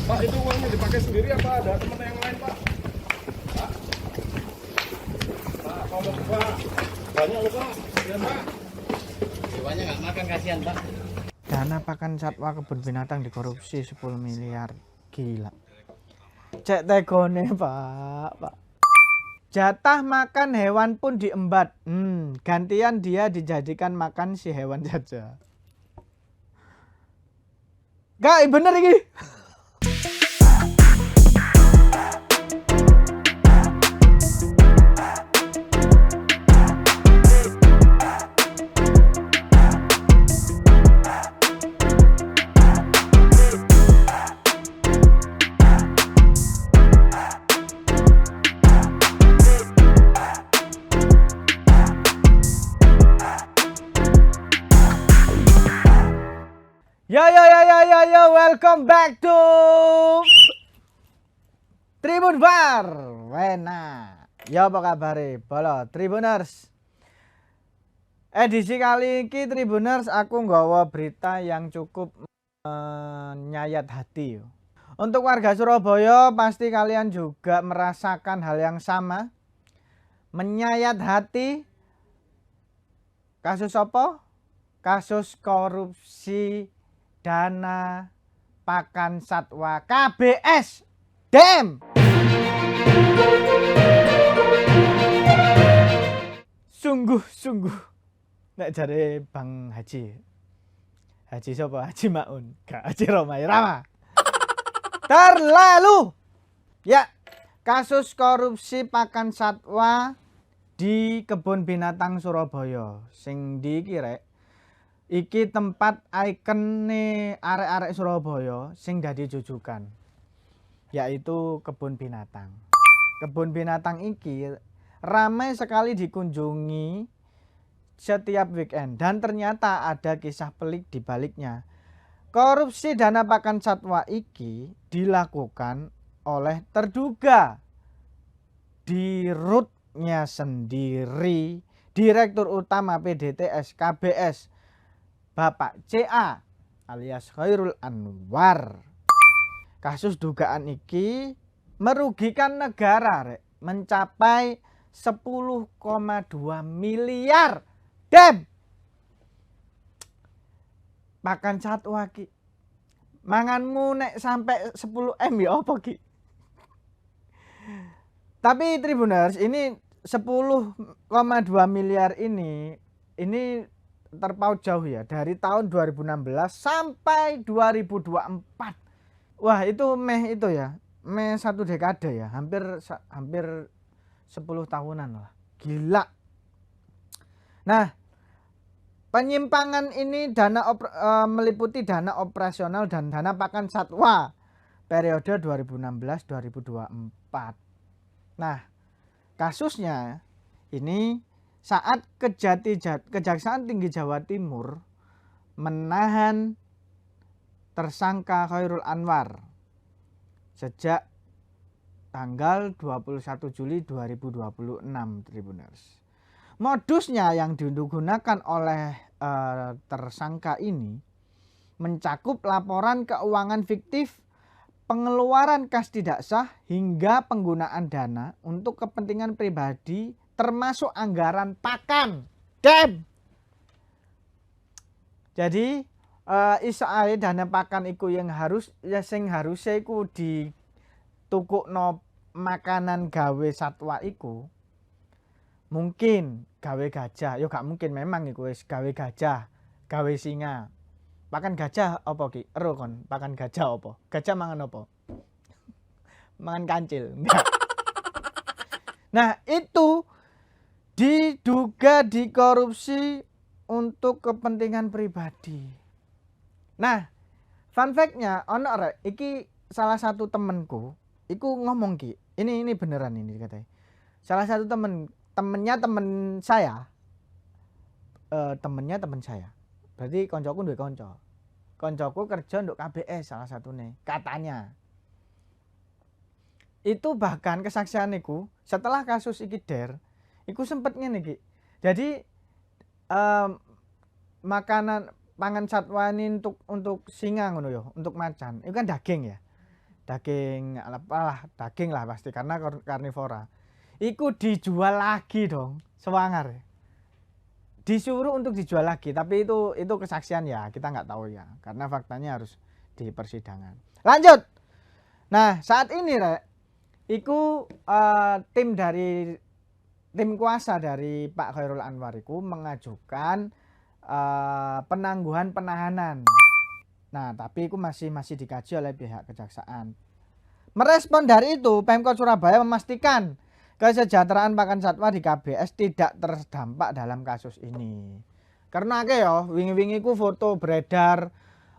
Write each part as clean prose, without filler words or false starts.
Pak, itu uangnya dipakai sendiri apa ada teman yang lain, Pak? Pak, Pak, ngomong Pak. Banyak loh, Pak. Ya, Pak. Hewannya nggak makan, kasihan Pak. Dana pakan satwa kebun binatang dikorupsi 10 miliar. Gila. Cek tegone, Pak. Jatah makan hewan pun diembat. Gantian dia dijadikan makan si hewan saja. Gak, bener ini. Yo, welcome back to Tribun Bar. Wena. Ya apa kabar Bolo Tribuners. Edisi kali ini Tribuners aku nggawa berita yang cukup menyayat hati. Untuk warga Surabaya pasti kalian juga merasakan hal yang sama. Menyayat hati. Kasus apa? Kasus korupsi dana pakan satwa KBS. Damn. Sungguh nek jare Bang Haji sapa? Haji Maun, gak Haji Romai Rama. Terlalu. Ya, kasus korupsi pakan satwa di kebun binatang Surabaya sing dikira iki tempat ikone arek-arek Surabaya sing dadi jujukan, yaitu kebun binatang. Kebun binatang iki ramai sekali dikunjungi setiap weekend dan ternyata ada kisah pelik di baliknya. Korupsi dana pakan satwa iki dilakukan oleh terduga dirutnya sendiri Direktur Utama PDTS KBS Bapak CA alias Khairul Anwar. Kasus dugaan iki merugikan negara mencapai 10,2 miliar. Dem. Pakan satwa ki. Manganmu nek sampai 10 M ya apa ki? Tapi Tribuners, ini 10,2 miliar ini terpaut jauh ya, dari tahun 2016 sampai 2024. Wah, itu meh satu dekade ya, hampir 10 tahunan lah. Gila. Nah, penyimpangan ini meliputi dana operasional dan dana pakan satwa periode 2016-2024. Nah, kasusnya ini saat Kejaksaan Tinggi Jawa Timur menahan tersangka Khairul Anwar sejak tanggal 21 Juli 2026 Tribuners. Modusnya yang digunakan oleh tersangka ini mencakup laporan keuangan fiktif, pengeluaran kas tidak sah hingga penggunaan dana untuk kepentingan pribadi termasuk anggaran pakan. Damn. Jadi isae dana pakan iku yang harusnya iku ditukukno makanan gawe satwa iku. Mungkin gawe gajah, yo gak mungkin memang iku wis gawe gajah, gawe singa. Pakan gajah apa ki? Ero kon, pakan gajah apa? Gajah mangan apa? Mangan kancil. Enggak. Nah, itu diduga dikorupsi untuk kepentingan pribadi. Nah, fun fact-nya ono rek, iki salah satu temenku, iku ngomong ki, ini beneran ini katanya. Salah satu temennya temen saya. Berarti koncoku duwe konco. Koncoku kerja untuk KBS salah satunya, katanya. Itu bahkan kesaksian iku setelah kasus iki der, iku sempet ngene iki. Jadi makanan pangan satwa ini untuk singa ngono ya, untuk macan. Itu kan daging ya. daging apalah, daging lah pasti karena karnivora. Iku dijual lagi dong, sewangar. Disuruh untuk dijual lagi, tapi itu kesaksian ya, kita nggak tahu ya, karena faktanya harus di persidangan. Lanjut. Nah, saat ini Rek, iku tim kuasa dari Pak Khairul Anwar iku mengajukan penangguhan penahanan. Nah, tapi itu masih dikaji oleh pihak kejaksaan. Merespon dari itu, Pemkot Surabaya memastikan kesejahteraan pakan satwa di KBS tidak terdampak dalam kasus ini. Karena wingi-wingi ku foto beredar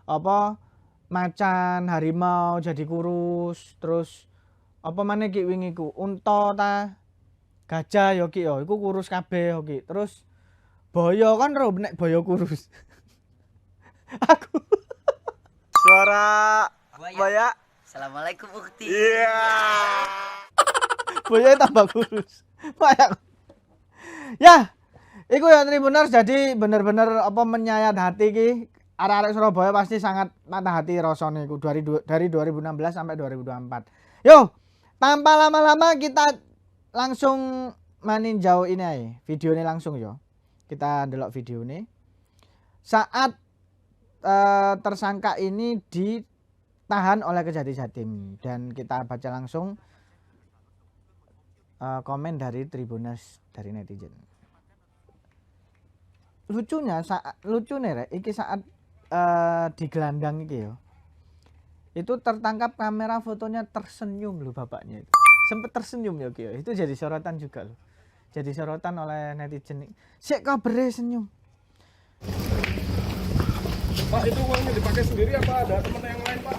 apa macan harimau jadi kurus, terus apa maneh ki wingi ku unta ta gajah yo ki yo iku kurus kabeh yo ki. Terus boyo kan ro nek boyo kurus. Aku suara Boya. Assalamualaikum Ukti. Iya. Boya tambah kurus. Banyak. Ya, iku ya Tribuners, jadi bener-bener apa menyayat hati ki. Arek-arek Surabaya pasti sangat patah hati rasane iku dari 2016 sampai 2024. Yo, tanpa lama-lama kita langsung meninjau ini aja. Video ini langsung yo. Kita delok video ini. Saat tersangka ini ditahan oleh Kejati Jatim dan kita baca langsung komen dari Tribuners dari netizen. Lucunya Rek, iki saat digelandang iki yo. Itu tertangkap kamera fotonya tersenyum loh bapaknya itu. Sempet tersenyum ya ki yo. Itu jadi sorotan juga loh. Jadi sorotan oleh netizen. Sik kabere senyum. Pak, itu uangnya dipakai sendiri apa ada teman yang lain, Pak?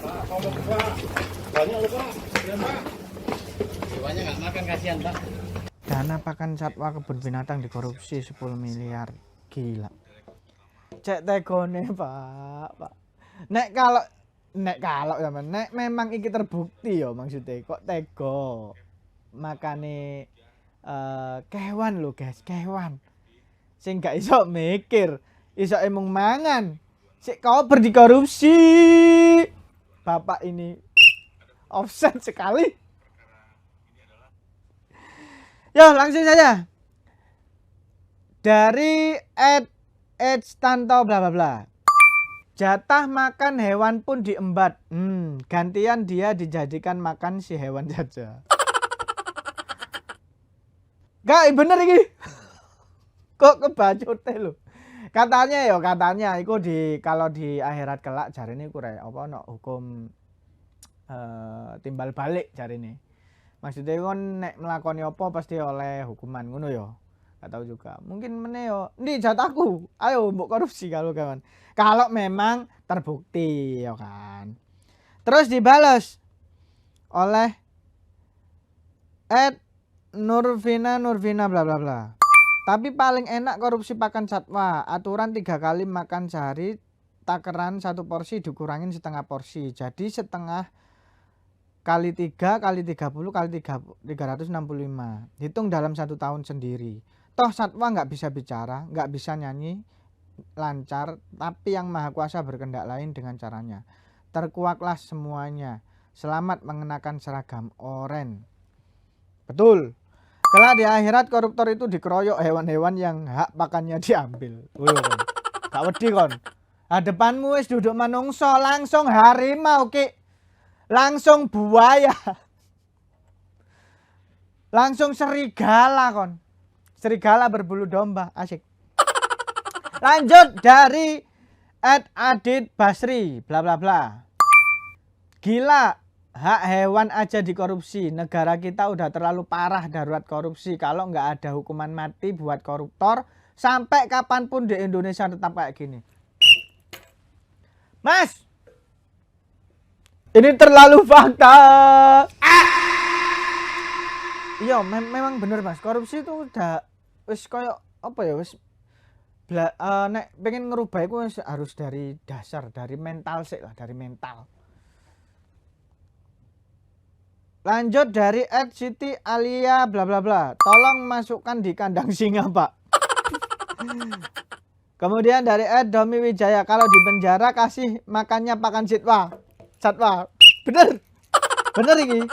Pak, ngomong Pak. Banyak loh, Pak. Ya, Pak. Hewannya nggak makan, kasihan Pak. Dana pakan satwa kebun binatang dikorupsi 10 miliar. Gila. Cek tegone, Pak. Nek memang iki terbukti ya maksudnya kok tego. Makane kewan lho, guys, kewan. Sing gak iso mikir, iso emang mangan. Sik kau berdikorupsi. Bapak ini offset sekali. Yo, langsung saja. Dari @Tanto bla bla bla. Jatah makan hewan pun diembat. Gantian dia dijadikan makan si hewan saja. Gak bener iki. Kok kebacut lho. Katanya iku kalau di akhirat kelak jarine iku rek apa ono hukum timbal balik jarine. Maksudnya kon nek melakoni apa pasti oleh hukuman ngono ya. Gak tahu juga. Mungkin meneh yo, "Ndi jatahku? Ayo mbok korupsi kalau kawan." Kalau memang terbukti ya kan. Terus dibalas oleh Nurvina bla bla bla. Tapi paling enak korupsi pakan satwa. Aturan 3 kali makan sehari, takeran 1 porsi dikurangin setengah porsi. Jadi setengah kali 3 kali 30 kali 365. Hitung dalam 1 tahun sendiri. Toh satwa nggak bisa bicara, nggak bisa nyanyi lancar, tapi yang maha kuasa berkehendak lain dengan caranya. Terkuaklah semuanya. Selamat mengenakan seragam oren. Betul. Kelak di akhirat koruptor itu dikeroyok hewan-hewan yang hak pakannya diambil. Gak wedi kon. Depanmu wis duduk manungso, langsung harimau ki. Langsung buaya. Langsung serigala kon. Serigala berbulu domba, asik. Lanjut dari @Adit Basri bla bla bla. Gila. Hak hewan aja dikorupsi. Negara kita udah terlalu parah darurat korupsi. Kalau nggak ada hukuman mati buat koruptor, sampai kapanpun di Indonesia tetap kayak gini. Mas, ini terlalu fakta. Iya, memang bener Mas. Korupsi itu udah wis koyo apa ya wis nek pengen ngerubah itu harus dari dasar, dari mental sih lah, dari mental. Lanjut dari @Siti Alia bla bla bla. Tolong masukkan di kandang singa, Pak. Kemudian dari Ed Domi Wijaya, kalau di penjara kasih makannya pakan satwa. Bener. Bener ini.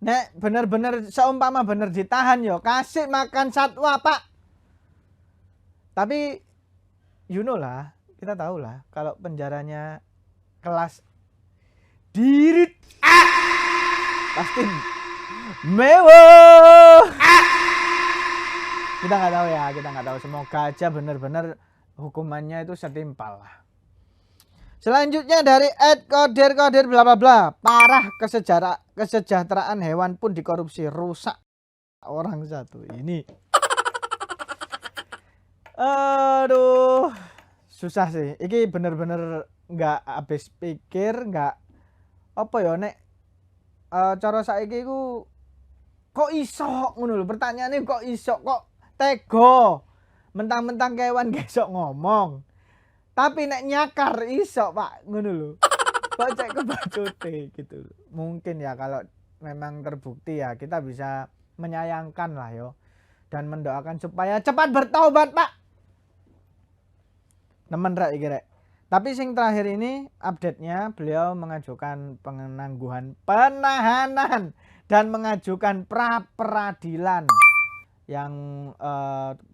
Nek bener-bener seumpama bener ditahan yo, kasih makan satwa, Pak. Tapi you know lah, kita tahu lah kalau penjaranya kelas dirit pasti mewah. Kita nggak tahu ya, kita nggak tahu. Semoga aja bener-bener hukumannya itu setimpal lah. Selanjutnya dari Ed Kodir bla bla bla. Parah kesejahteraan hewan pun dikorupsi, rusak orang satu. Ini aduh, susah sih. Iki bener-bener nggak habis pikir, nggak apa ya nek cara saiki ku kok iso ngono lho. Pertanyaane kok iso, kok tego. Mentang-mentang kewan gak iso ngomong. Tapi nek nyakar iso, Pak, ngono lho. Kok cek kebacute gitu. Mungkin ya kalau memang terbukti ya kita bisa menyayangkan lah yo dan mendoakan supaya cepat bertaubat, Pak. Nemen rek iki rek. Tapi sing terakhir ini update-nya beliau mengajukan penangguhan penahanan dan mengajukan pra peradilan yang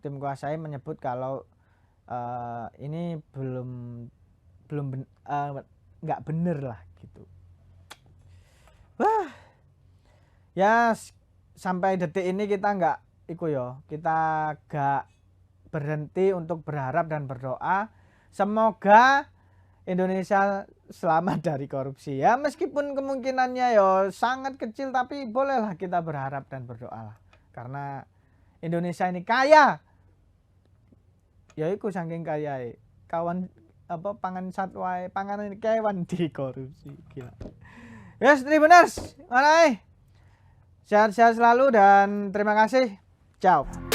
tim kuasa menyebut kalau ini belum nggak bener lah gitu. Wah ya sampai detik ini kita nggak kita nggak berhenti untuk berharap dan berdoa semoga Indonesia selamat dari korupsi ya, meskipun kemungkinannya ya sangat kecil, tapi bolehlah kita berharap dan berdoa lah karena Indonesia ini kaya ya iku saking kaya kawan apa pangan satwa panganan kewan dikorupsi gila. Yes, Tribuners, sehat-sehat selalu dan terima kasih. Ciao.